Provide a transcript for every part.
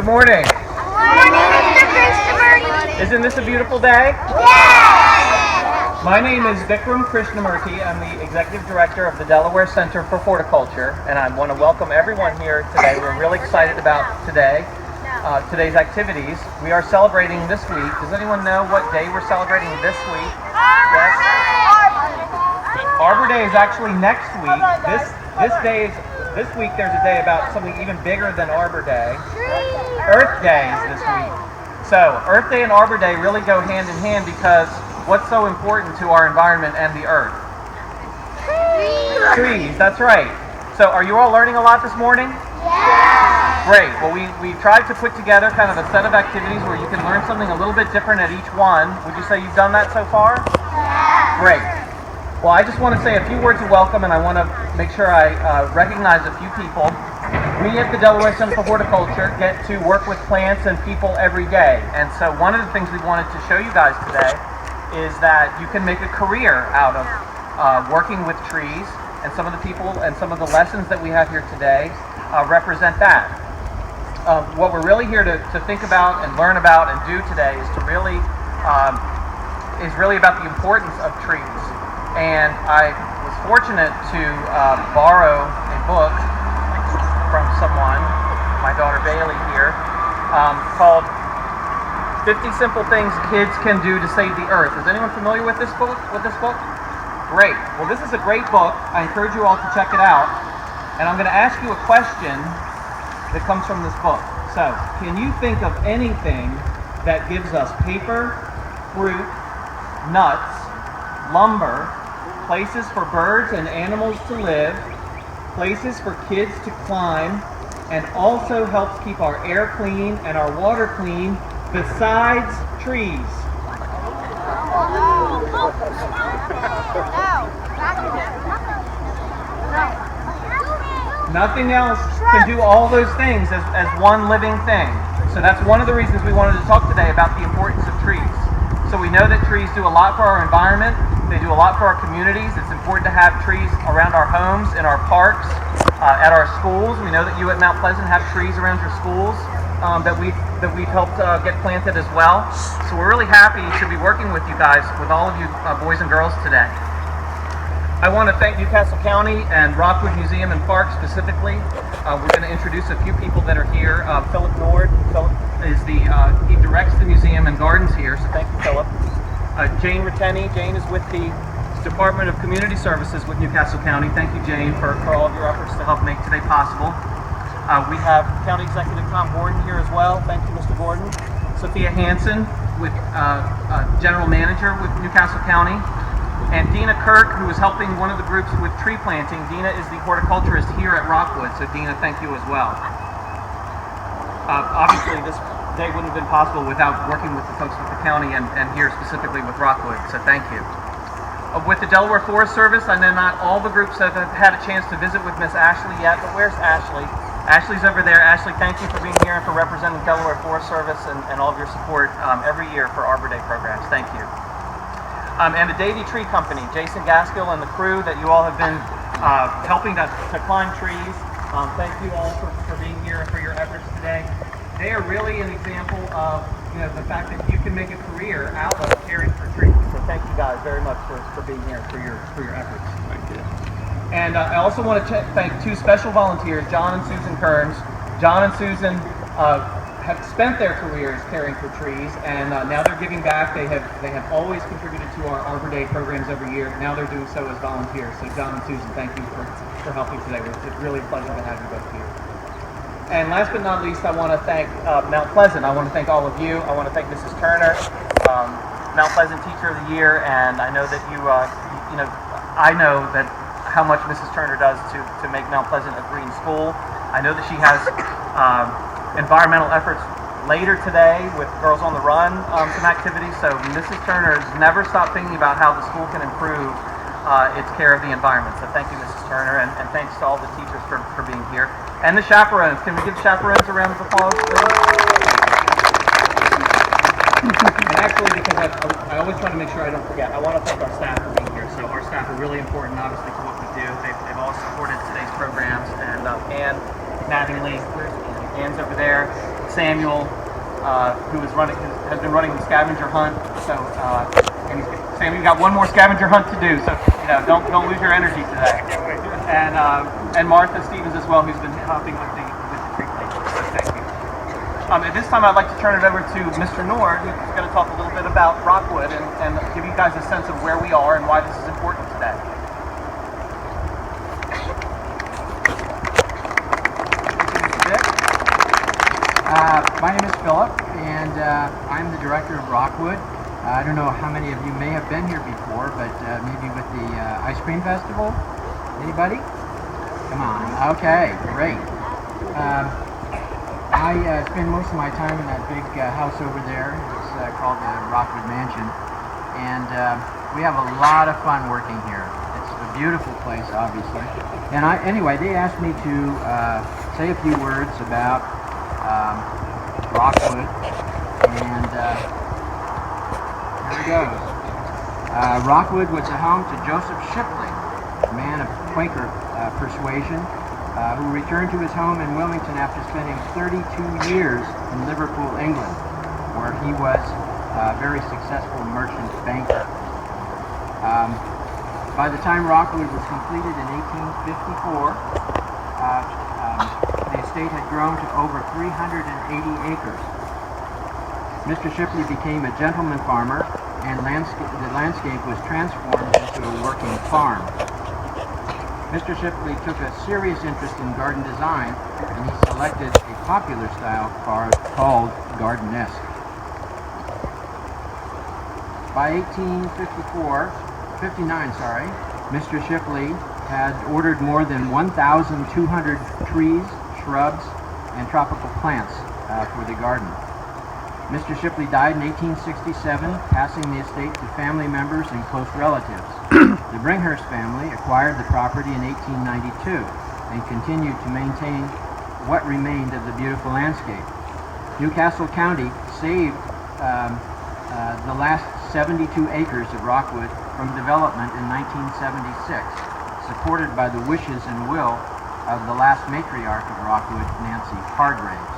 Good morning. Good morning, Mr. Krishnamurti. Isn't this a beautiful day? Yes! My name is Vikram Krishnamurti. I'm the Executive Director of the Delaware Center for Horticulture, and I want to welcome everyone here today. We're really excited about today's activities. We are celebrating this week. Does anyone know what day we're celebrating this week? Yes? Arbor Day is actually next week. This week there's a day about something even bigger than Arbor Day. Earth Day is this week. So Earth Day and Arbor Day really go hand in hand because what's so important to our environment and the earth? Trees, that's right. So are you all learning a lot this morning? Yes! Great. Well, we tried to put together kind of a set of activities where you can learn something a little bit different at each one. Would you say you've done that so far? Yes! Great. Well, I just want to say a few words of welcome, and I want to make sure I recognize a few people. We at the Delaware Center for Horticulture get to work with plants and people every day. And so one of the things we wanted to show you guys today is that you can make a career out of working with trees, and some of the people and some of the lessons that we have here today represent that. What we're really here to think about and learn about and do today is really about the importance of trees. And I was fortunate to borrow a book from someone, my daughter Bailey here, called 50 Simple Things Kids Can Do to Save the Earth. Is anyone familiar with this book? Great. Well, this is a great book. I encourage you all to check it out. And I'm going to ask you a question that comes from this book. So, can you think of anything that gives us paper, fruit, nuts, lumber, places for birds and animals to live, places for kids to climb, and also helps keep our air clean and our water clean besides trees? Nothing else can do all those things as one living thing. So that's one of the reasons we wanted to talk today about the importance of trees. So we know that trees do a lot for our environment. They do a lot for our communities. It's important to have trees around our homes, in our parks, at our schools. We know that you at Mount Pleasant have trees around your schools that we've helped get planted as well. So we're really happy to be working with you guys, with all of you boys and girls today. I want to thank Newcastle County and Rockwood Museum and Park specifically. We're going to introduce a few people that are here. Philip Nord. Philip is he directs the museum and gardens here, so thank you, Philip. Jane Ratteni. Jane is with the Department of Community Services with Newcastle County. Thank you, Jane, for all of your efforts to help make today possible. We have County Executive Tom Gordon here as well. Thank you, Mr. Gordon. Sophia Hansen, with General Manager with Newcastle County. And Dina Kirk, who is helping one of the groups with tree planting. Dina is the horticulturist here at Rockwood, so Dina, thank you as well. Obviously, this day wouldn't have been possible without working with the folks with the county and here specifically with Rockwood, so thank you. With the Delaware Forest Service, I know not all the groups have had a chance to visit with Miss Ashley yet, but where's Ashley? Ashley's over there. Ashley, thank you for being here and for representing Delaware Forest Service and all of your support every year for Arbor Day programs. Thank you. And the Davy Tree Company, Jason Gaskill and the crew that you all have been helping to climb trees. Thank you all for being here and for your efforts today. They are really an example of the fact that you can make a career out of caring for trees. So thank you guys very much for being here, for your efforts. Thank you. And I also want to thank two special volunteers, John and Susan Kearns. John and Susan have spent their careers caring for trees, and now they're giving back. They have always contributed to our Arbor Day programs every year. Now they're doing so as volunteers. So John and Susan, thank you for helping today. It's really a pleasure to have you both here. And last but not least, I want to thank Mount Pleasant. I want to thank all of you. I want to thank Mrs. Turner, Mount Pleasant Teacher of the Year, and I know that I know that how much Mrs. Turner does to make Mount Pleasant a green school. I know that she has environmental efforts later today with Girls on the Run, some activities. So Mrs. Turner has never stopped thinking about how the school can improve its care of the environment. So thank you, Mrs. Turner, and thanks to all the teachers for being here. And the chaperones. Can we give chaperones a round of applause, please? And actually, because I always try to make sure I don't forget, I want to thank our staff for being here. So our staff are really important, obviously, to what we do. They've all supported today's programs. And Ann Mattingly, where's Ann? Ann's over there. Samuel, who is has been running the scavenger hunt. So, Samuel, you got one more scavenger hunt to do. So, don't lose your energy today. And Martha Stevens as well, who's been helping with the tree planting. So thank you. At this time, I'd like to turn it over to Mr. Nord, who's going to talk a little bit about Rockwood and give you guys a sense of where we are and why this is important today. My name is Philip, and I'm the director of Rockwood. I don't know how many of you may have been here before, but maybe with the Ice Cream Festival? Anybody? Come on. Okay, great. I spend most of my time in that big house over there. It's called the Rockwood Mansion, and we have a lot of fun working here. It's a beautiful place, obviously. And anyway, they asked me to say a few words about Rockwood, and here it goes. Rockwood was the home to Joseph Shipley, a man of Quaker persuasion, who returned to his home in Wilmington after spending 32 years in Liverpool, England, where he was a very successful merchant banker. By the time Rockwood was completed in 1854, the estate had grown to over 380 acres. Mr. Shipley became a gentleman farmer, and the landscape was transformed into a working farm. Mr. Shipley took a serious interest in garden design, and he selected a popular style called gardenesque. By 1859, Mr. Shipley had ordered more than 1,200 trees, shrubs, and tropical plants for the garden. Mr. Shipley died in 1867, passing the estate to family members and close relatives. The Bringhurst family acquired the property in 1892 and continued to maintain what remained of the beautiful landscape. Newcastle County saved the last 72 acres of Rockwood from development in 1976, supported by the wishes and will of the last matriarch of Rockwood, Nancy Hargraves.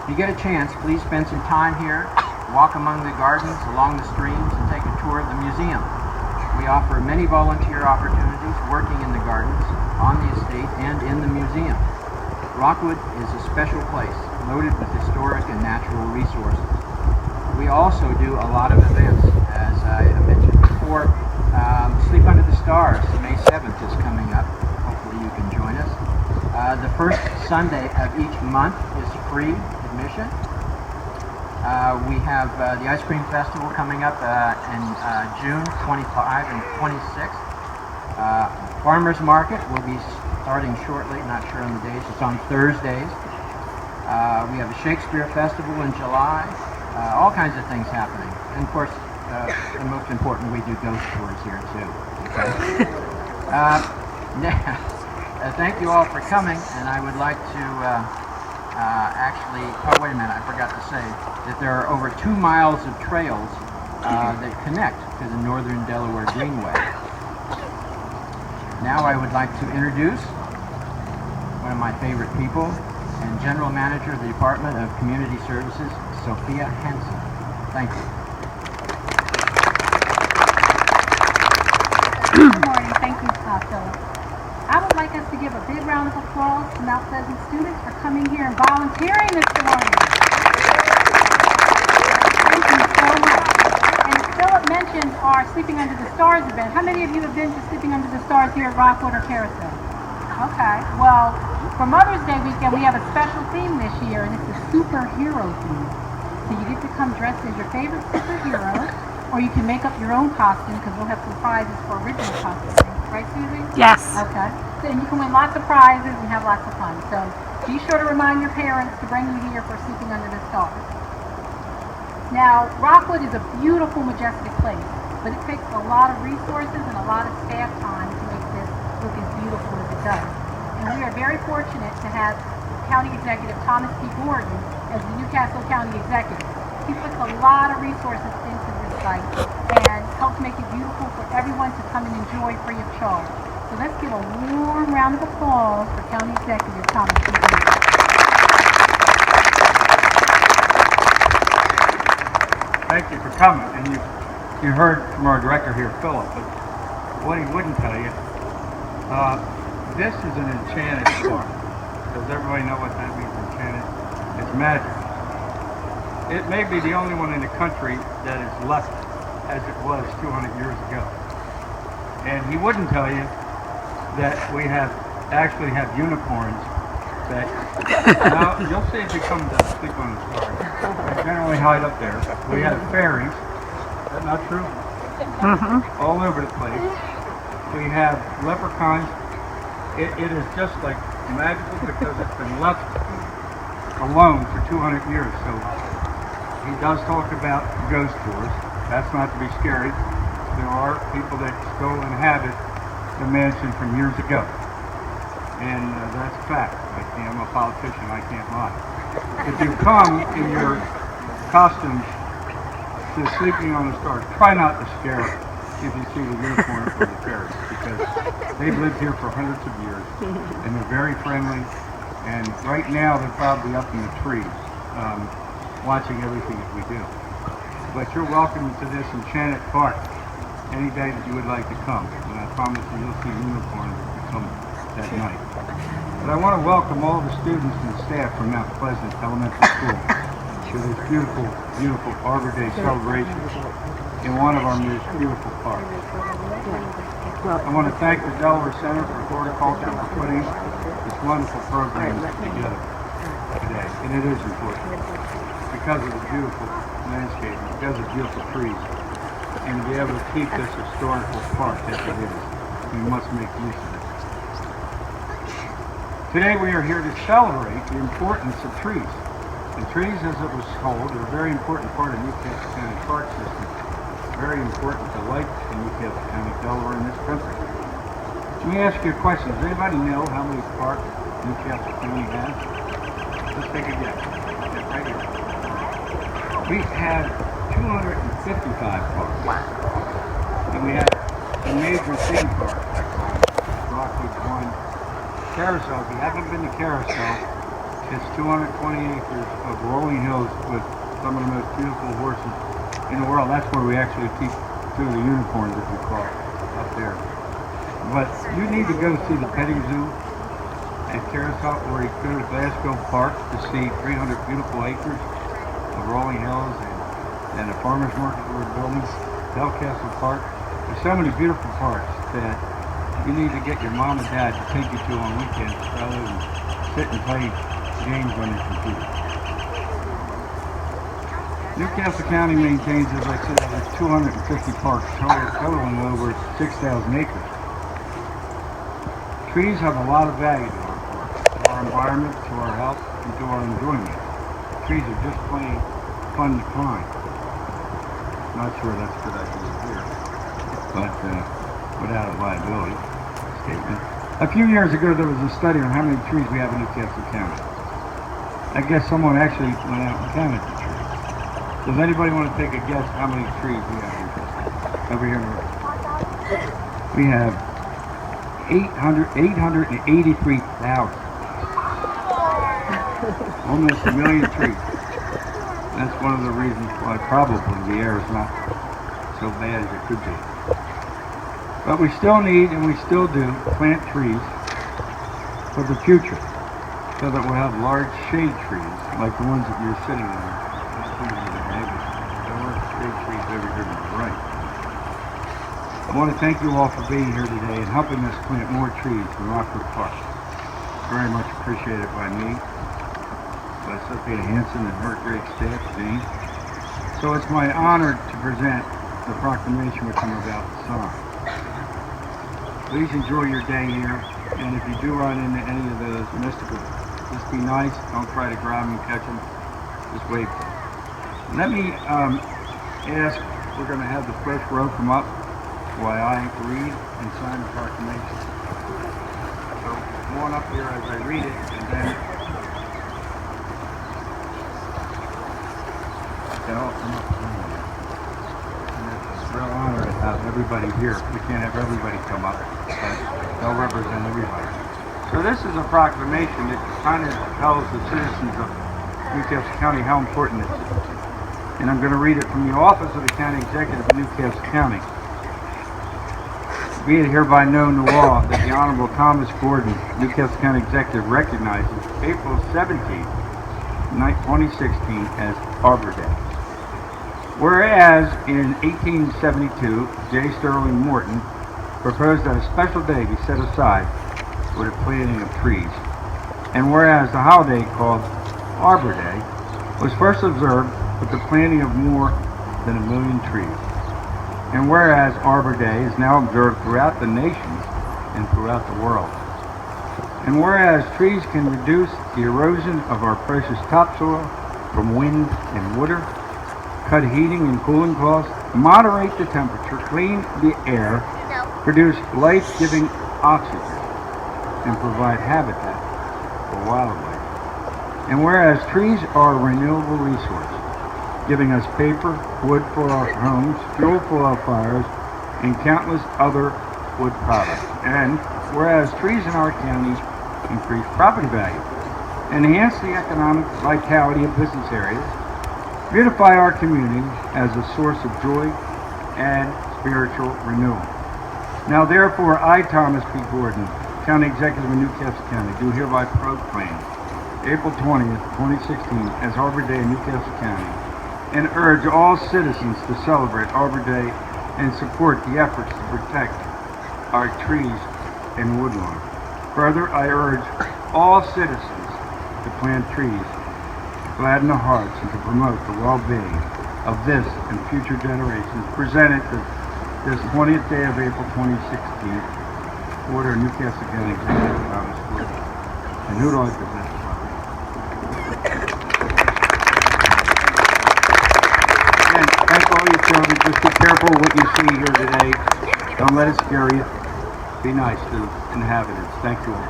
If you get a chance, please spend some time here, walk among the gardens, along the streams, and take a tour of the museum. We offer many volunteer opportunities working in the gardens, on the estate, and in the museum. Rockwood is a special place, loaded with historic and natural resources. We also do a lot of events, as I mentioned before. Sleep Under the Stars, May 7th is coming up. Hopefully you can join us. The first Sunday of each month is free admission. We have the Ice Cream Festival coming up in June 25 and 26. Farmers Market will be starting shortly, not sure on the days. It's on Thursdays. We have a Shakespeare Festival in July. All kinds of things happening. And of course, the most important, we do ghost tours here too. Okay? Thank you all for coming, and I would like to oh wait a minute, I forgot to say that there are over 2 miles of trails that connect to the Northern Delaware Greenway. Now I would like to introduce one of my favorite people and General Manager of the Department of Community Services, Sophia Hansen. Thank you. Good morning. Thank you, Philip. I would like us to give a big round of applause to Mount Pleasant students for coming here and volunteering this morning. Thank you so much. And as Philip mentioned our Sleeping Under the Stars event. How many of you have been to Sleeping Under the Stars here at Rockwood or Carousel? Okay. Well, for Mother's Day weekend, we have a special theme this year, and it's a superhero theme. So you get to come dressed as your favorite superheroes, or you can make up your own costume, because we'll have some prizes for original costumes. Right, Susie? Yes. Okay. So, and you can win lots of prizes and have lots of fun. So be sure to remind your parents to bring you here for Sleeping Under the Stars. Now, Rockwood is a beautiful, majestic place, but it takes a lot of resources and a lot of staff time to make this look as beautiful as it does. And we are very fortunate to have County Executive Thomas P. Gordon as the Newcastle County Executive. He puts a lot of resources into this site and helps make it beautiful for everyone to come and enjoy free of charge. So let's give a warm round of applause for County Executive Thomas P. Gordon. thank you for coming. And you heard from our director here, Philip, but what he wouldn't tell you, this is an enchanted park. Does everybody know what that means, enchanted? It's magic. It may be the only one in the country that is left as it was 200 years ago. And he wouldn't tell you that we actually have unicorns that, now you'll see if you come to sleep on the Star. They generally hide up there. We have fairies. Is that not true? All over the place. We have leprechauns. It is just like magical because it's been left alone for 200 years. So he does talk about ghost tours. That's not to be scary. There are people that still inhabit the mansion from years ago. And that's a fact. I'm a politician, I can't lie. If you come in your costumes to Sleeping on the Star, try not to scare them if you see the unicorn or the fairies, because they've lived here for hundreds of years, and they're very friendly, and right now they're probably up in the trees, watching everything that we do. But you're welcome to this enchanted park any day that you would like to come, and I promise you you'll see unicorns if you come that night. But I want to welcome all the students and staff from Mount Pleasant Elementary School to this beautiful, beautiful Arbor Day celebration in one of our most beautiful parks. I want to thank the Delaware Center for Horticulture for putting this wonderful program together today, and it is important because of the beautiful landscape, because of beautiful trees, and to be able to keep this historical park as it is, we must make use of it. Today we are here to celebrate the importance of trees. And trees, as it was told, are a very important part of Newcastle County Park System. Very important to life in Newcastle County, Delaware, in this country. Let me ask you a question. Does anybody know how many parks Newcastle County has? Let's take a guess. Right here. We have 255 parks. And we have a major theme park, Rockwood One. Carousel, if you haven't been to Carousel, it's 220 acres of rolling hills with some of the most beautiful horses in the world. That's where we actually keep two of the unicorns, as we call it, up there. But you need to go see the petting zoo at Carousel, or you go to Glasgow Park to see 300 beautiful acres of rolling hills, and a farmer's market we're building, Belcastle Park. There's so many beautiful parks that you need to get your mom and dad to take you to on weekends rather than sit and play games on your computer. Newcastle County maintains, as I said, there's 250 parks totaling over 6,000 acres. Trees have a lot of value to our environment, to our health, and to our enjoyment. Trees are just plain fun to climb. Not sure that's a good idea here, but without a liability statement. A few years ago, there was a study on how many trees we have in Newcastle County. I guess someone actually went out and counted the trees. Does anybody want to take a guess how many trees we have in Newcastle? Over here in the room. We have 883,000. Almost a million trees. That's one of the reasons why probably the air is not so bad as it could be. But we still need, and we still do, plant trees for the future, so that we'll have large shade trees, like the ones that you're sitting on. There are shade trees over here to the right. I want to thank you all for being here today and helping us plant more trees in Rockwood Park. Very much appreciated by me, by Sophia Hansen and her great staff, Jane. So it's my honor to present the proclamation which I'm about to sign. Please enjoy your day here, and if you do run into any of those mystical, just be nice. Don't try to grab them and catch them. Just wave. Let me ask, we're going to have the first row come up while I read and sign the proclamation. So come on up here as I read it, and then they'll all come up. Real honor to have everybody here. We can't have everybody come up, but they'll represent everybody. So this is a proclamation that kind of tells the citizens of Newcastle County how important it is. and I'm going to read it from the Office of the County Executive of Newcastle County. Be it hereby known to all that the Honorable Thomas Gordon, Newcastle County Executive, recognizes April 17, 2016 as Arbor Day. Whereas in 1872, J. Sterling Morton proposed that a special day be set aside for the planting of trees. And whereas the holiday called Arbor Day was first observed with the planting of more than 1 million trees. And whereas Arbor Day is now observed throughout the nation and throughout the world. And whereas trees can reduce the erosion of our precious topsoil from wind and water, cut heating and cooling costs, moderate the temperature, clean the air, produce life-giving oxygen, and provide habitat for wildlife. And whereas trees are a renewable resource, giving us paper, wood for our homes, fuel for our fires, and countless other wood products. And whereas trees in our county increase property value, enhance the economic vitality of business areas, beautify our community as a source of joy and spiritual renewal. Now therefore, I, Thomas P. Gordon, County Executive of Newcastle County, do hereby proclaim April 20th, 2016 as Arbor Day in Newcastle County, and urge all citizens to celebrate Arbor Day and support the efforts to protect our trees and woodlawn. Further, I urge all citizens to plant trees, to gladden the hearts, and to promote the well-being of this and future generations. Presented this 20th day of April 2016, order Newcastle County Executive Thomas Gordon. And who do I present? Thank all you children. Just be careful what you see here today. Don't let it scare you. Be nice to the inhabitants. Thank you all.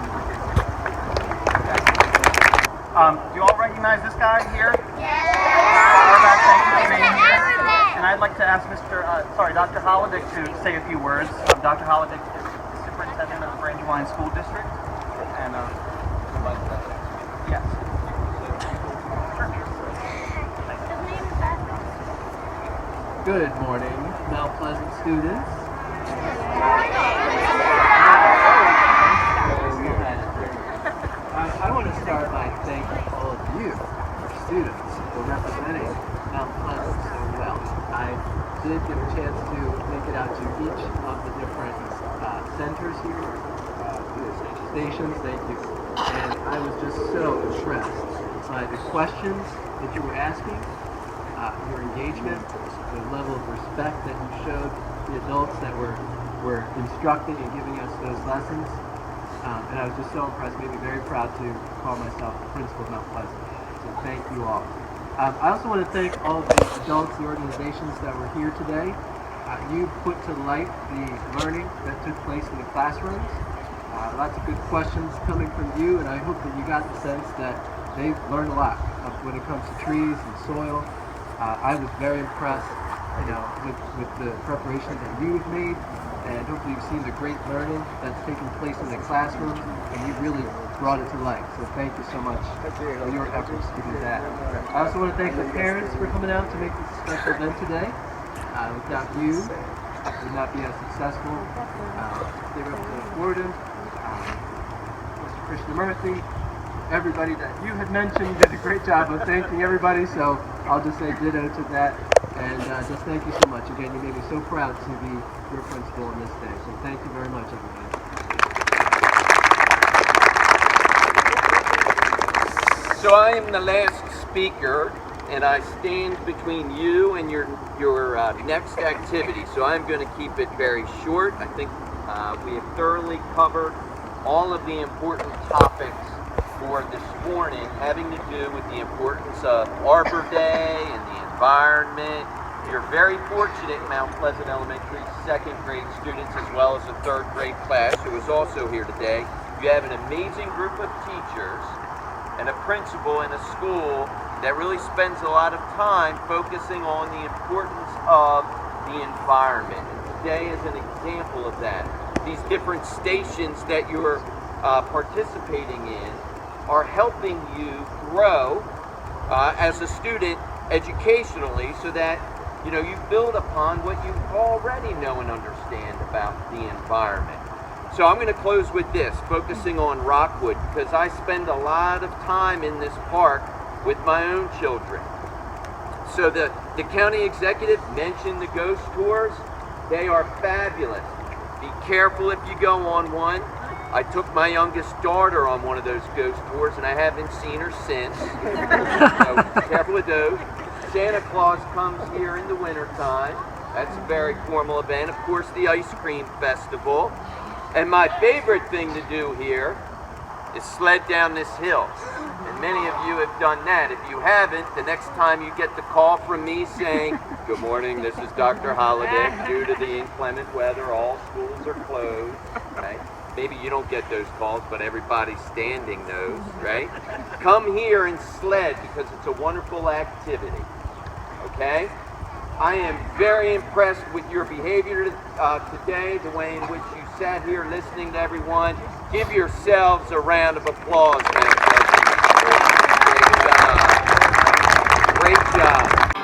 Do you all recognize this guy here? Yes. Thank you for being here. And I'd like to ask Dr. Holodick to say a few words. Dr. Holodick is the superintendent of the Brandywine School District. And yes. Good morning, Mount Pleasant students. I want to start by thanking all of you, our students, for representing Mount Pleasant so well. I did get a chance to make it out to each of the different centers here, stations, thank you. And I was just so impressed by the questions that you were asking, your engagement, the level of respect that you showed the adults that were instructing and giving us those lessons. And I was just so impressed, made me very proud to call myself the principal of Mount Pleasant. So thank you all. I also want to thank all of the adults, the organizations that were here today. You put to light the learning that took place in the classrooms. Lots of good questions coming from you, and I hope that you got the sense that they've learned a lot when it comes to trees and soil. I was very impressed, with the preparation that you've made, and hopefully you've seen the great learning that's taking place in the classroom, and you really brought it to life. So thank you so much for your efforts to do that. I also want to thank the parents for coming out to make this a special event today. Without you, it would not be as successful. They represent Gordon, Mr. Krishnamurthy, everybody that you had mentioned. You did a great job of thanking everybody, so I'll just say ditto to that. And just thank you so much. Again, you made me so proud to be your principal on this day. So thank you very much, everybody. So I am the last speaker, and I stand between you and your next activity. So I'm going to keep it very short. I think we have thoroughly covered all of the important topics for this morning, having to do with the importance of Arbor Day and the environment. You're very fortunate, Mount Pleasant Elementary second grade students, as well as the third grade class who is also here today. You have an amazing group of teachers and a principal in a school that really spends a lot of time focusing on the importance of the environment. And today is an example of that. These different stations that you're participating in are helping you grow as a student educationally so that you build upon what you already know and understand about the environment. So I'm going to close with this, focusing on Rockwood, because I spend a lot of time in this park with my own children. So the county executive mentioned the ghost tours. They are fabulous. Be careful if you go on one. I took my youngest daughter on one of those ghost tours, and I haven't seen her since. So be careful with those. Santa Claus comes here in the wintertime. That's a very formal event. Of course, the ice cream festival. And my favorite thing to do here is sled down this hill. And many of you have done that. If you haven't, the next time you get the call from me saying, "Good morning, this is Dr. Holiday. Due to the inclement weather, all schools are closed," right? Maybe you don't get those calls, but everybody's standing those, right? Come here and sled because it's a wonderful activity, okay? I am very impressed with your behavior today, the way in which you sat here listening to everyone. Give yourselves a round of applause, man. Great job. Great job.